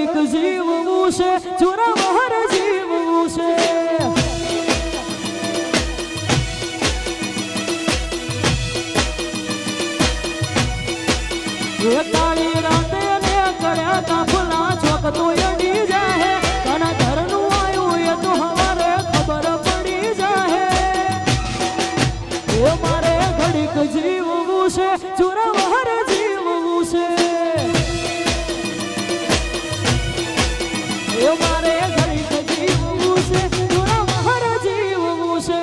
ઘડીક જીવવું છે જોરાવર જીવવું છે એ કાળી રાતે ને કર્યા કાફલા ચોક તો અડી જાહે કના ઘરનું આયું એ તો હવારે ખબર પડી જાહે એ મારે ઘડીક જીવવું છે જોરાવર જીવવું છે એ મારે ઘડીક જીવવું છે જોરાવર જીવવું છે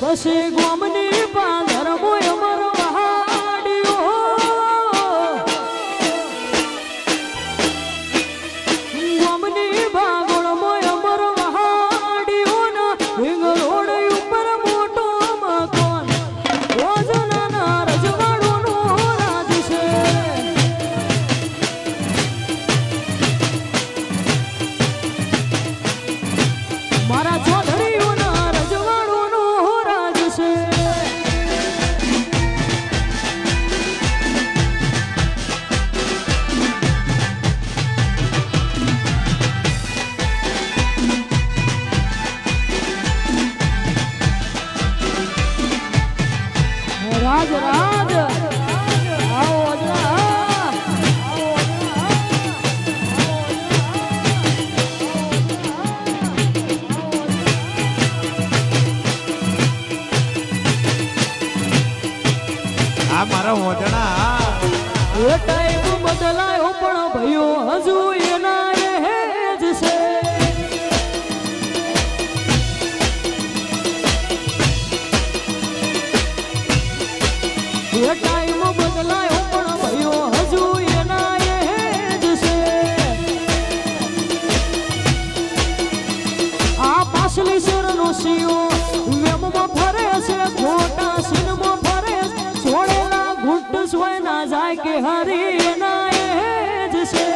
પછી ગોમની પાદર મોય મરો વહાડ્યો ગોમની ભાગોળ મોય મરો વહાડ્યો ના રીંગ રોડ ઉપર મોટો મકાન રોજના રજવાડોનો રાજ છે મારા ચોધડીઓના રજવાડોનો રાજ રાજ આવો આ મારા મોજણા એ ટાઈમ બદલાયો પણ ભયો હજુ એના એ જ છે એ ટાઈમ બદલાયો પણ ભયો હજુ એના એ જ છે આ પાછલી શેરનો શિયો વેમમાં ફરે છે ખોટા સીનમાં ફરે છોડેલા ઘૂંટ સોય ના જાય કે હરી એના એ જ છે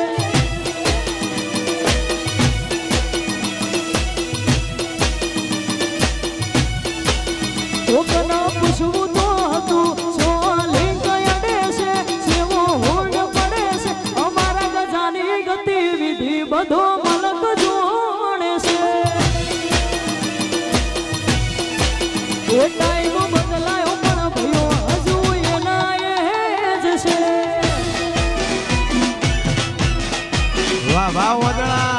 કોકના પૂછવું તો હતું સોલિંગ અડે છે સેવો હોડ પડે છે અમારા ગજાની ગતિવિધિ બધો મલક જોડે છે એ ટાઈમ બદલાયો પણ ભયો હજુ એના એ જ છે વાહ વાહ મોજણા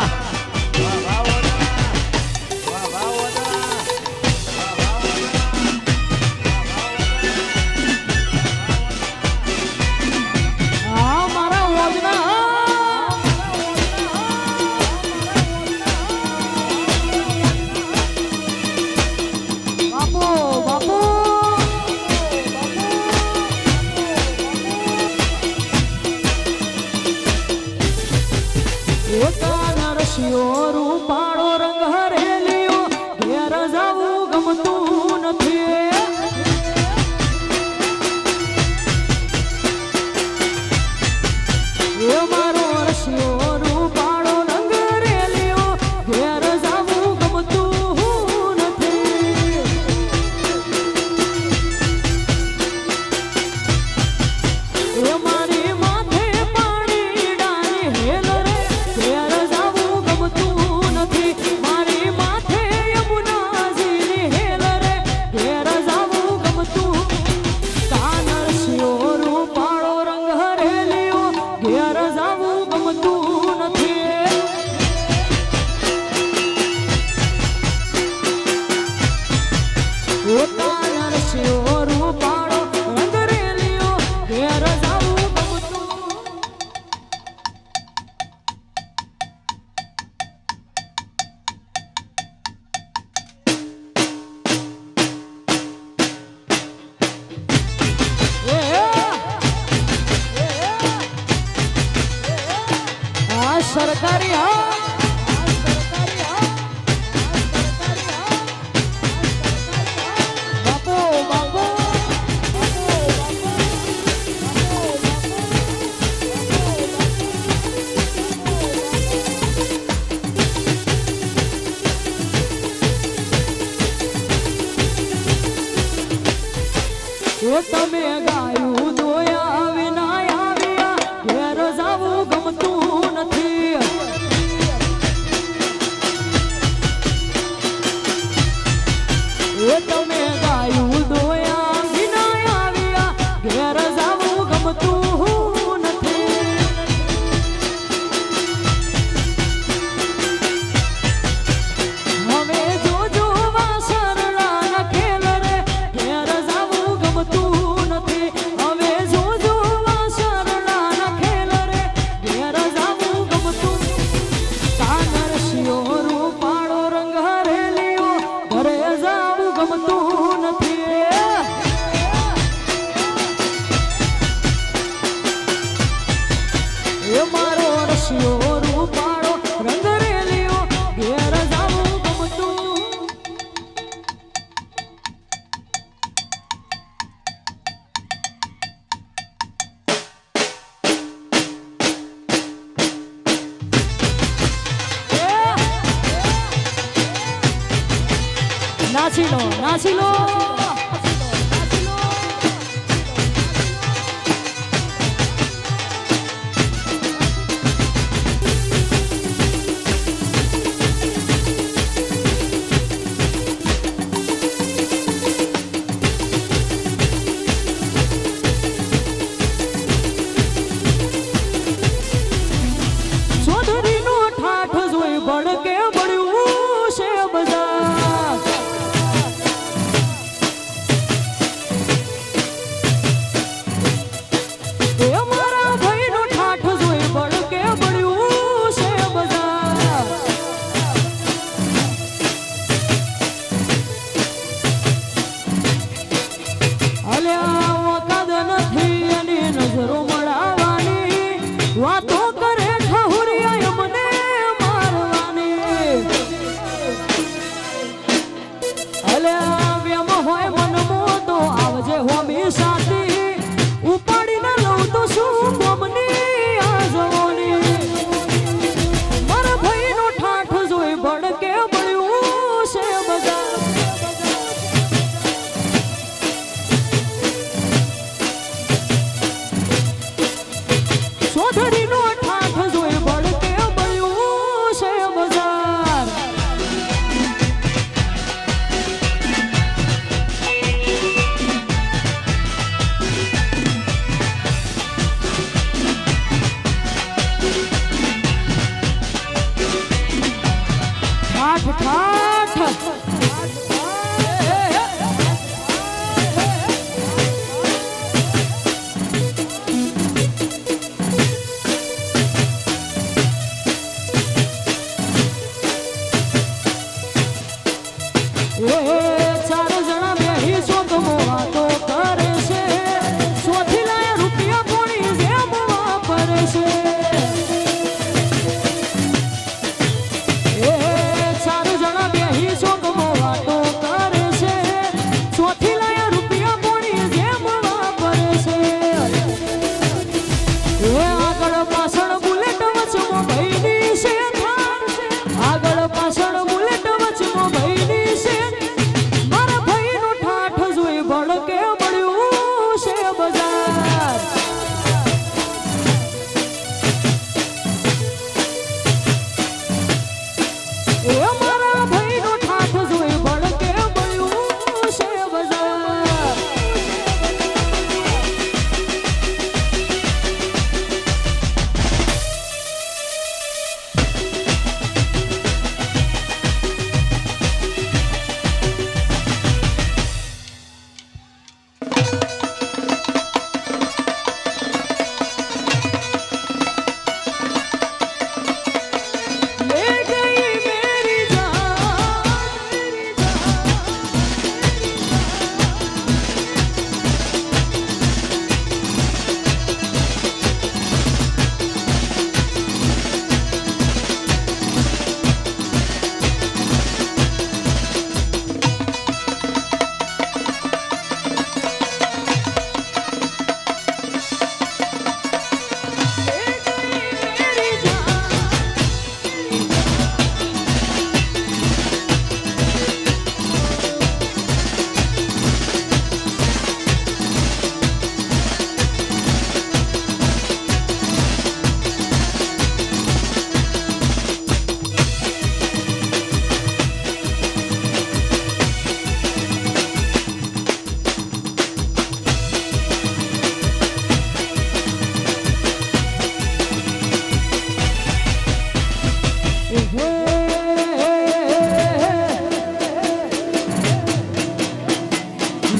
બાપો પોતાના રસ્યો રૂપાળો રંગ રેલિયો ઘેર જાવું ગમતું સરકારી બાપો બાપો તમે ગાયું દોયા વિના આવ્યા ઘેર જાવું ગમતું નથી તમે ગાયું દોયા વિના આવ્યા ઘેર જાવું ગમતું નથી હવે જોજો વાસરડા ના ખેલ રે ઘેર જાવું ગમતું નથી હવે જોજો વાસરડા ના ખેલ રે ઘેર જાવું ગમતું કાનર શિયો રૂપાળો રંગ હરેલિયો ઘરે જાવું ગમતું નથી એ મારો રશિયો રૂપાળો રંગ રેલિયો ઘેર જાવું ગમતું નાચી લો નાચી લો ચૌધરીનો ઠાઠ જોઈ ભડકે બળ્યું છે બજાર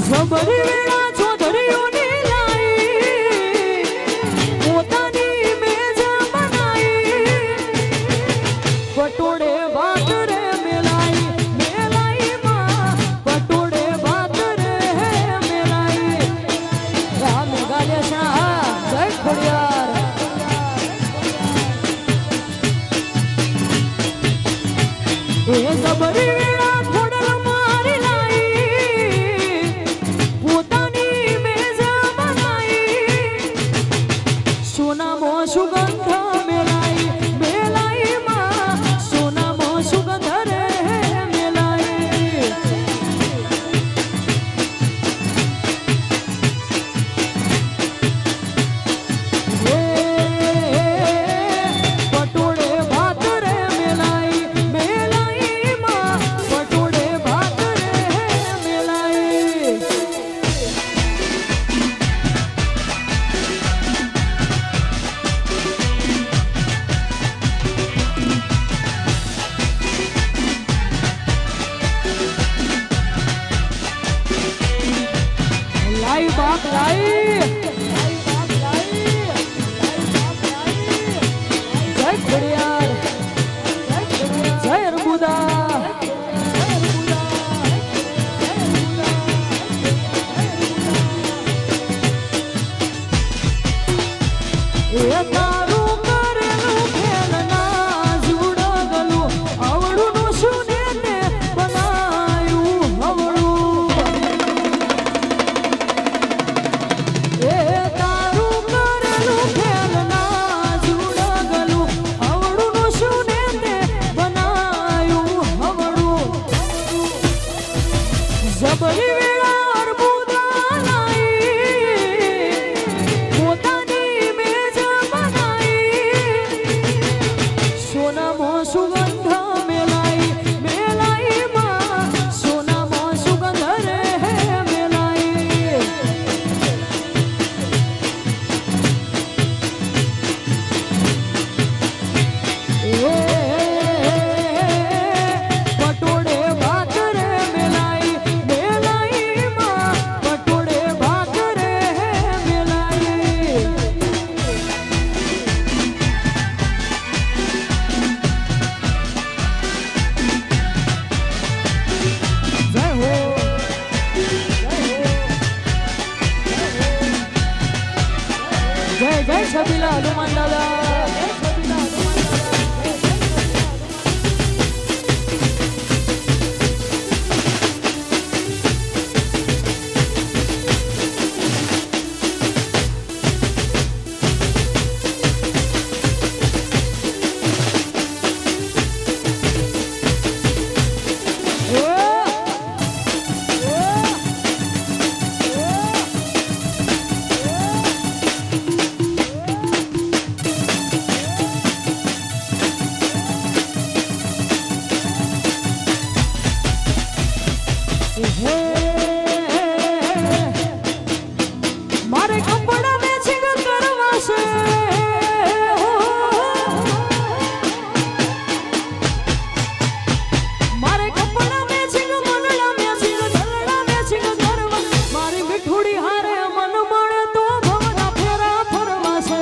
જબરી વેળા ચોધરીઓની લાઈ પોતાની મેજ બનાઈ પટોળે ભાત રે મેલાઈ મેલાઈ માં પટોળે ભાત રે મેલાઈ રામ ગાલે શાહ જય ખોડિયાર એ જબરી વેળા ખોડલ મારી લાઈ પોતાની મેજ બનાઈ સોનામો સુગંધ મેલાઈ મેલાઈ માં સોનામો સુગંધ રે મેલાઈ પટોળે ભાત રે મેલાઈ મેલાઈ માં પટોળે ભાત રે મેલાઈ લાઈ બાપ લાઈ જય ખોડિયાર જય અર્બુદા એ તારું કરેલું ખેલ ના જુડગલું આવડું નું શું ને તે બનાયું હવળું એ તારું કરેલું ખેલ ના જુડગલું આવડું નું શું ને તે બનાયું હવળું જબરી વેળા અર્બુદા લાઈ પોતાની મેજ બનાઈ સોનામો સુગંધ મેલાઈ મેલાઈ માં સોનામો સુગંધ રે મેલાઈ પટોળે ભાત રે મેલાઈ મેલાઈ માં પટોળે ભાત રે મેલાઈ જય હો જય જય છબીલા હનુમાન દાદા જય છબીલા હનુમાન મારે કપડા મેચિંગ કરવા છે મારે કપડા મેચિંગ મનડા મેચિંગ દલડા મેચિંગ કરવા મારી મીઠુડી હારે મન મળે તો ભવના ફેરા ફરવા છે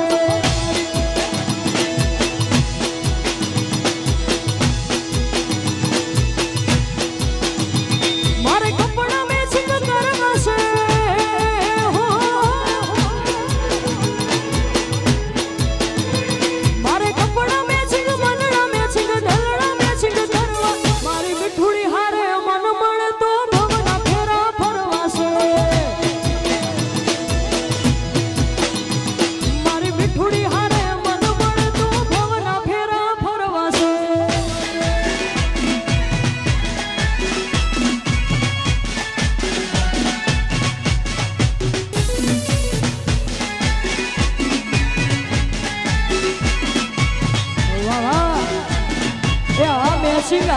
મારે કપડા મેચિંગ કરવા છે મારે કપડા મેચિંગ મનડા મેચિંગ દલડા મેચિંગ કરવા મારી મીઠુડી હારે મન મળે તો ભવના ફેરા ફરવા છે મારી મીઠુડી હારે મન મળે તો ભવના ફેરા ફરવા છે વાહ વાહ એ આ મેચિંગ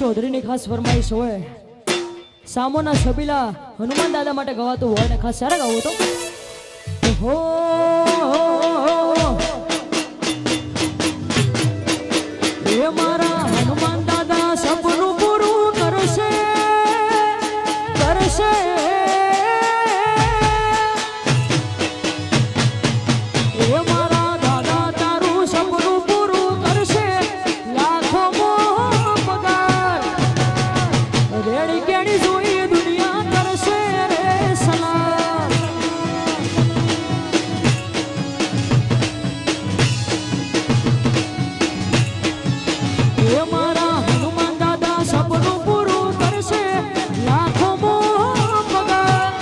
ચૌધરીની ખાસ ફરમાઈશ હોય સામોના છબીલા હનુમાન દાદા માટે ગવાતું હોય ને ખાસ સારા ગાવું તો હો એ મારા હનુમાન દાદા સપનું પૂરું કરશે કરશે એ મારા દાદા તારું સપનું પૂરું કરશે લાખો પગાર રેડી કેડી જોઈ દુનિયા કરશે રે સલામ એ મારા હનુમાન દાદા સપનું પૂરું કરશે લાખો પગાર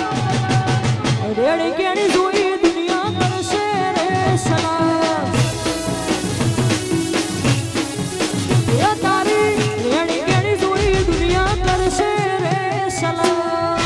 રેડી કેડી જોઈ દુનિયા કરશે રે સલામ એ તારી રેડી કેડી જોઈ દુનિયા કરશે રે સલામ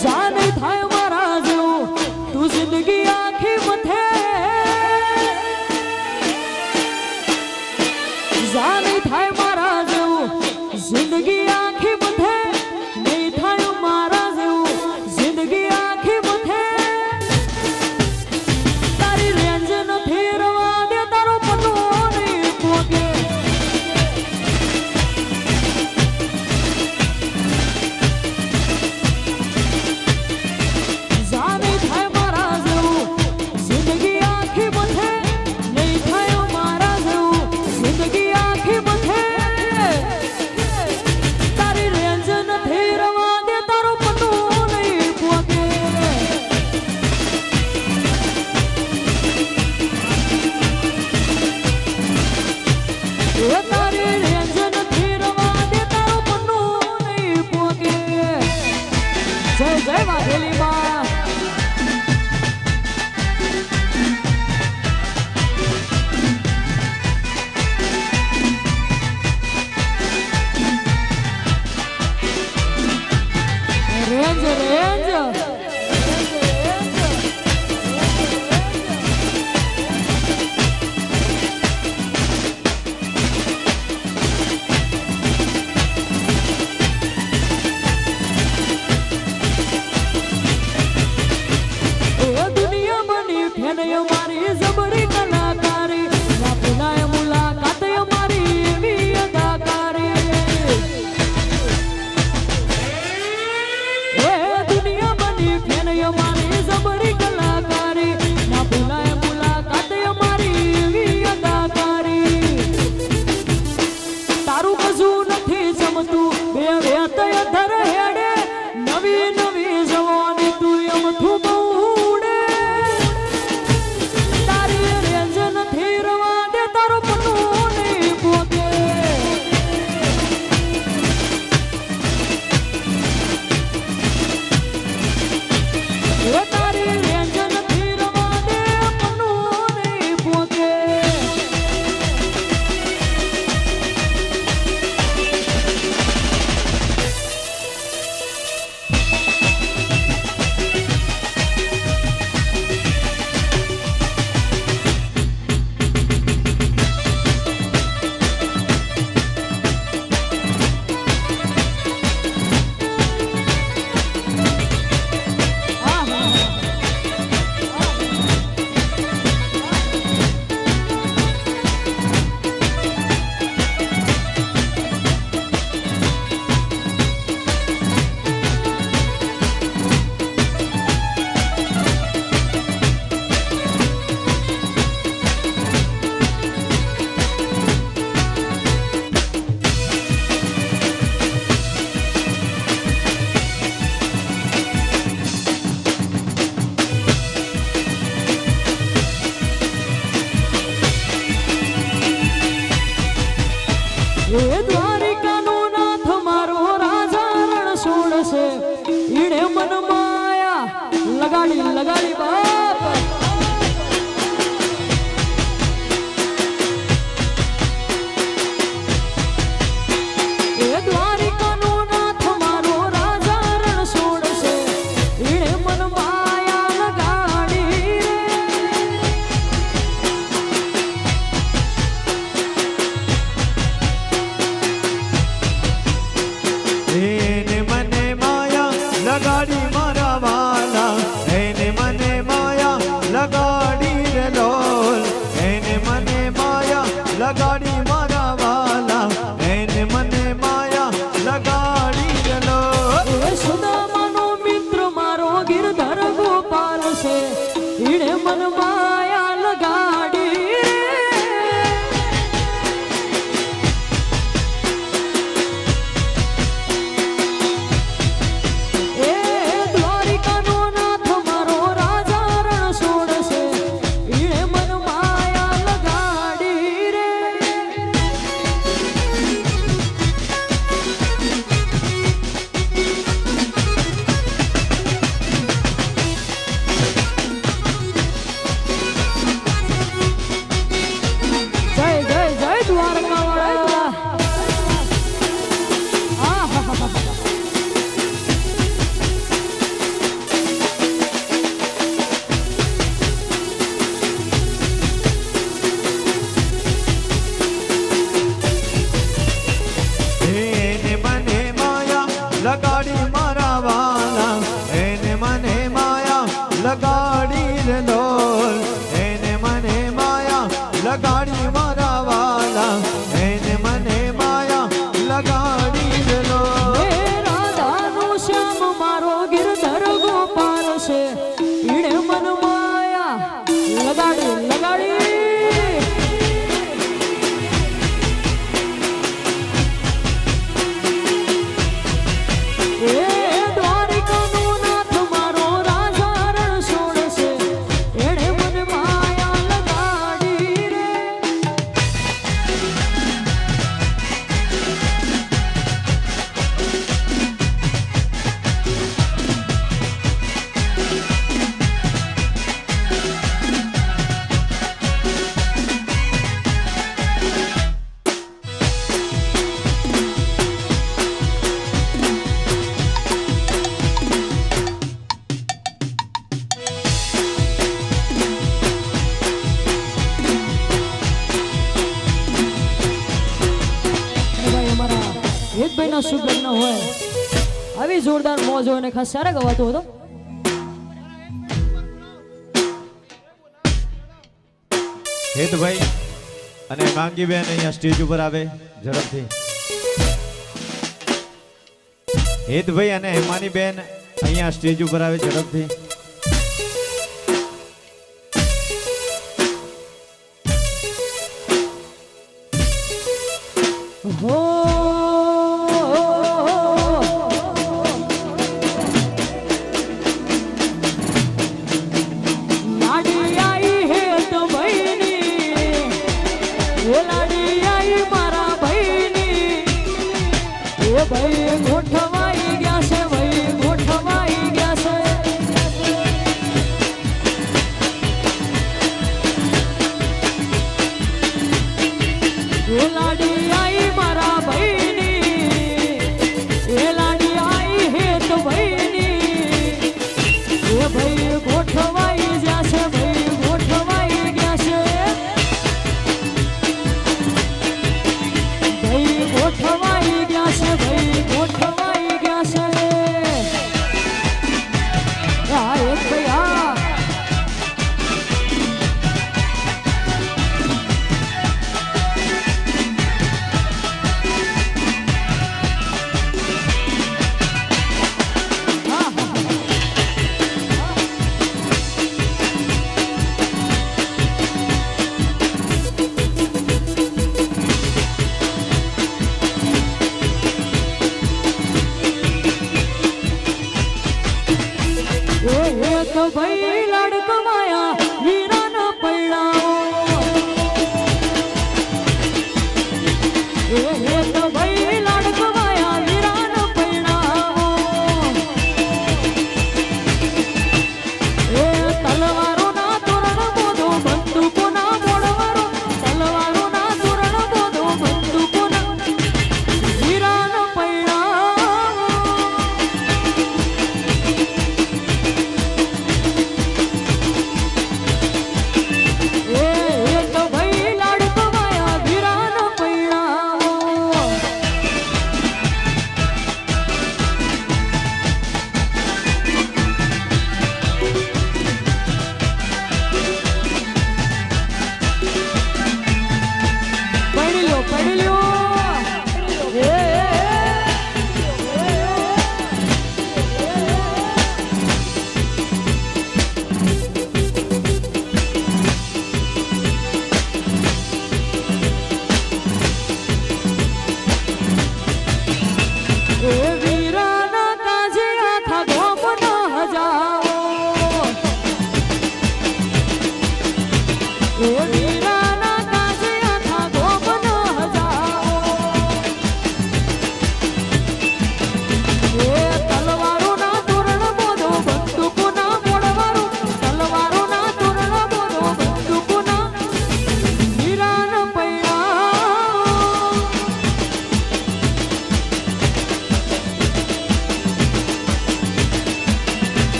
જાને થાય મારા જેવું તું જિંદગી આખી મથે જાને થાય મારા જેવું જિંદગી આખી મથે નહીં થાય મારા જેવું જિંદગી આખી મથે તારી રેન્જ નથી રવા દે તારો પતો નહીં પોકે જય વાઘેલી માં રેન્જ રેન્જ મારી જબરી કલાકારી લાપનાય મુલાકાત મારી એવી અદાકારી એ દુનિયા મન માયા લગાડી લગાડી બાપ એ દ્વારિકાનો નાથ મારો રાજા રણ છોડશે ઈણે મન માયા લગાડી એને મને માયા લગાડી મારા વાલા એને મને માયા લગાડી રે લોલ એને મને માયા લગાડી મારા વાલા એને મને માયા લગાડી રે લોલ એ સુદામાનો મિત્ર મારો ગિરધર ગોપાલ છે ઈણે મન માયા લગાડી એ દ્વારિકાનો નાથ મારો રાજા રણ છોડશે ઈણે મન માયા લગાડી રે જય જય જય દ્વારકા વાળા એને મને માયા લગાડી મારા વાલા એને મને માયા લગાડી રે લોલ એને મને માયા લગાડી મારા વાલા એને મને માયા લગાડી રે લોલ હે રાધાનો શ્યામ મારો ગિરધર ગોપાલ છે ઈણે મન માયા લગાડી લગાડી એ દ્વારિકાનો નાથ મારો રાજા રણ છોડશે એણે મન માયા લગાડી રે અને ભાઈ અમારા હેતભાઈના શુભ લગ્ન હોય આવી જોરદાર મોજ હોય ને ખાસ સારા ગવાતો હતો હેતભાઈ અને માંગીબેન અહીંયા સ્ટેજ ઉપર આવે ઝડપથી હેતભાઈ અને હેમાનીબેન અહીંયા સ્ટેજ ઉપર આવે ઝડપથી હો લાડી આઈ હેત ભાઈની એ લાડી આઈ મારા ભાઈની એ ભાઈ ગોઠવાઈ ગયા છે ભાઈ ગોઠવાઈ ગયા છે એ લાડી આઈ મારા ભાઈની એ લાડી આઈ હેત ભાઈની એ ભાઈ ગોઠવાઈ ગયા છે ભાઈ ગોઠવાઈ ગયા છે ભાઈ ગોઠવાઈ ગયા છે ભાઈ ગોઠવાઈ ગયા છે આ એક ભાઈ આ એક ભાઈ લાડકવાયા હીરાના પૈડાઓ એક ભાઈ લાડકવાયા હીરાના પૈડાઓ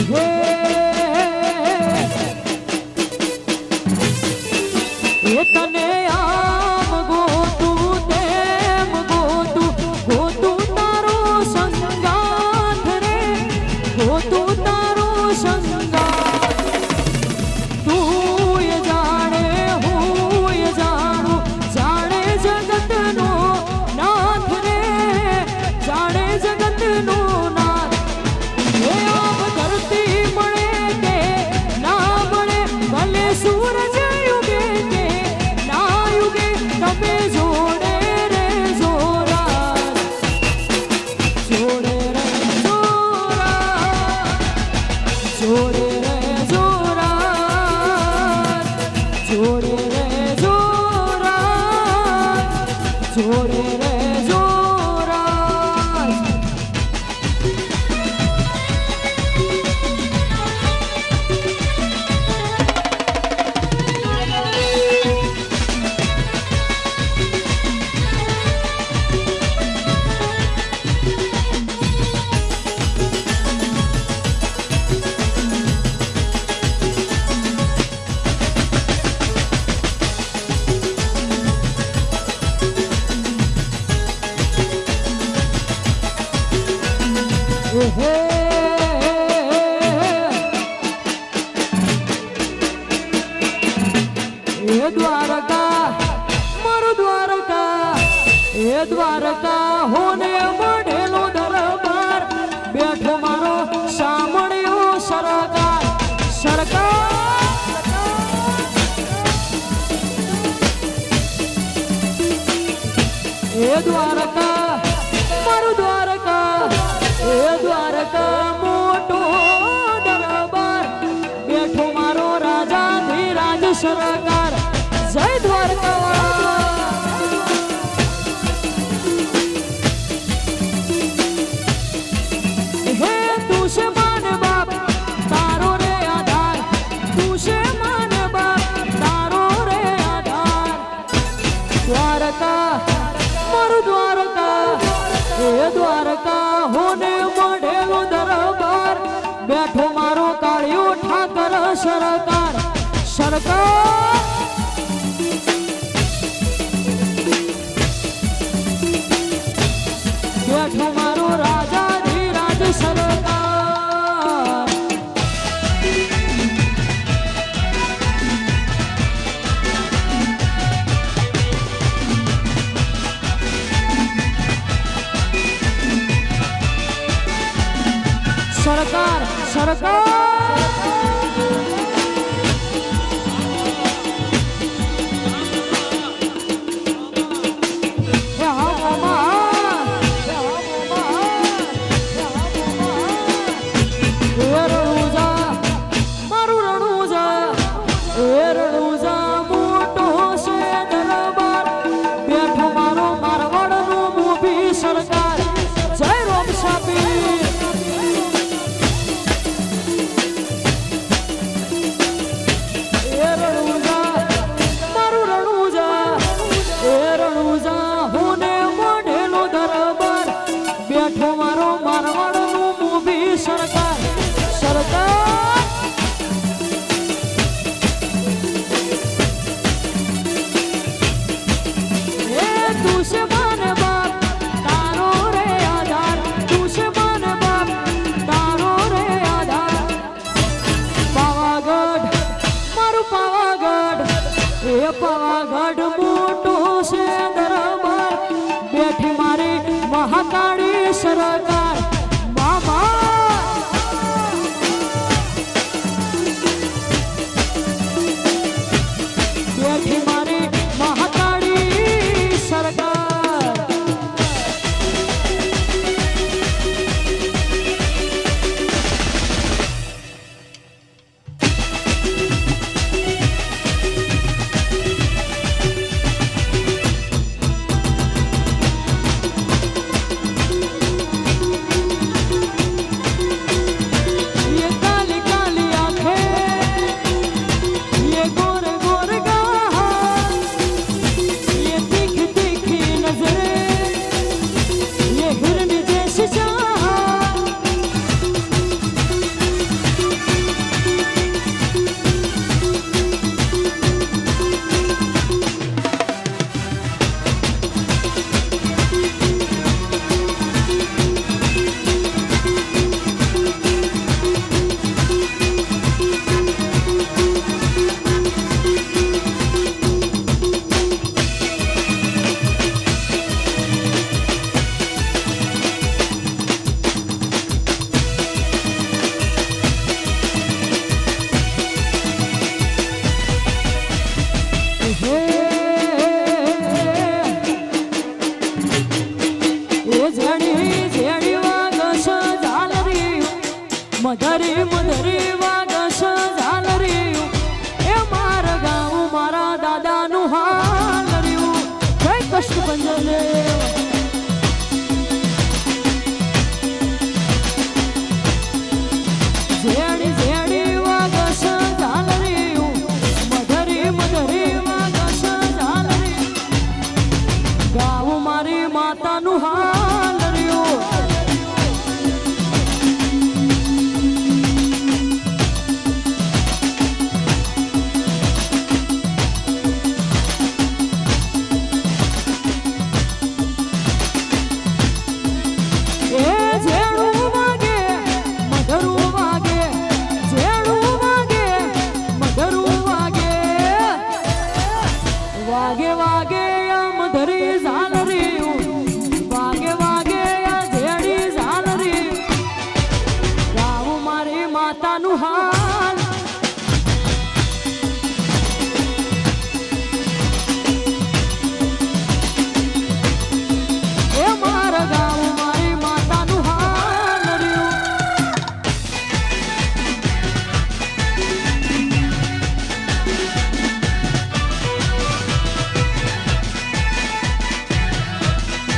એ તને આમ ગોતું તેમ ગોતું ગોતું તારો સંગાથ રે ગોતું તારો સંગાથ તું એ જાણે હું એ જાણું જાણે જગતનો નાથ રે જાણે જગતનો નાથ એ આમ ધરતી મળે કે ના મળે ભલે સૂરજ યુગે કે ના યુગે તમે જોડે રે જોરાજ જોડે રે જોરાજ જોડે રે જોરાજ જોડે રે જોરાજ જોડે રે જોરાજ એ દ્વારકા મારું દ્વારકા એ દ્વારકા હોને મળેલો દરબાર બેઠો મારો સાંભળ્યો સરકાર સરકાર એ દ્વારકા મારું દ્વારકા એ દ્વારકા મોટો દરબાર બેઠો મારો રાજા ધીરાજ સરકાર જય દ્વારકા હે તું છે માન બાપ તારો રે આધાર તું છે માન બાપ તારો રે આધાર દ્વારકા મારું દ્વારકા એ દ્વારકા હોને મળેલો દરબાર બેઠો મારો કાળિયો ઠાકર સરકાર સરકાર બેઠો મારો રાજા ધીરાજ સરકાર સરકાર સરકાર સરકાર જય રોમ સાપી સરકાર સરકાર એ તું છે માન બાપ તારો રે આધાર તું છે માન બાપ તારો રે આધાર પાવાગઢ મારું પાવાગઢ એ પાવાગઢ મોટો છે દરબાર બેઠી મારી મહાકાળી સરકાર મારી મહાકાળી સરકાર ये મધરી મધરી વાગસ ઝાલર્યું એ માર ગાઉં મારા દાદાનું હાલર્યું જય કષ્ટ પંજર ઝેડી ઝેડી વાગસ ઝાલર્યું મધરી મધરી વાગસ ઝાલર્યું ગાઉં મારી માતાનું હાલ